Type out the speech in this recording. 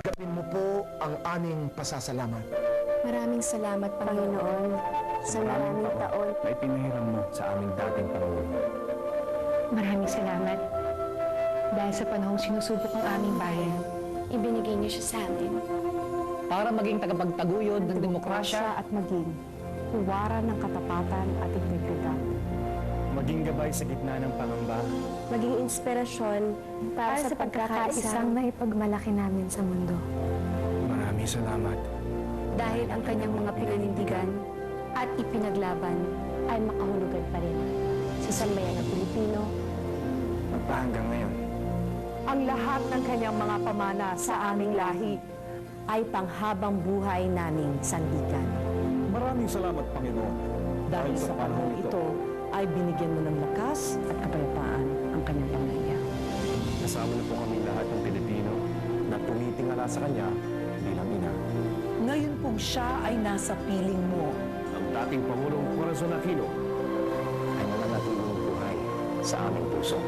Tanggapin mo po ang aming pasasalamat. Maraming salamat, Panginoon, sa maraming taon. Na ipinahiram mo sa aming dating Pangulo. Maraming salamat. Dahil sa panahong sinusubok ang aming bayan, Ibinigay niyo siya sa amin. Para maging tagapagtaguyod ng demokrasya at maging huwaran ng katapatan at integridad. Maging gabay sa gitna ng pangamba. Maging inspirasyon para sa pagkakaisang naipagmalaki namin sa mundo. Maraming salamat. dahil ang kanyang mga pinanindigan at ipinaglaban ay makahulugan pa rin sa sambayan ng Pilipino. Hanggang ngayon. Ang lahat ng kanyang mga pamana sa aming lahi ay panghabang buhay naming sandigan. Maraming salamat, Panginoon. Dahil sa panahon ito ay binigyan mo ng lakas at kapayapaan ang kanyang pamilya. Kasama na po kami lahat ng Pilipino na tumitingala sa Kanya bilang ina. Ngayon pong siya ay nasa piling mo. Ang dating Pangulong Corazon Aquino ay nananatiling buhay sa aming puso.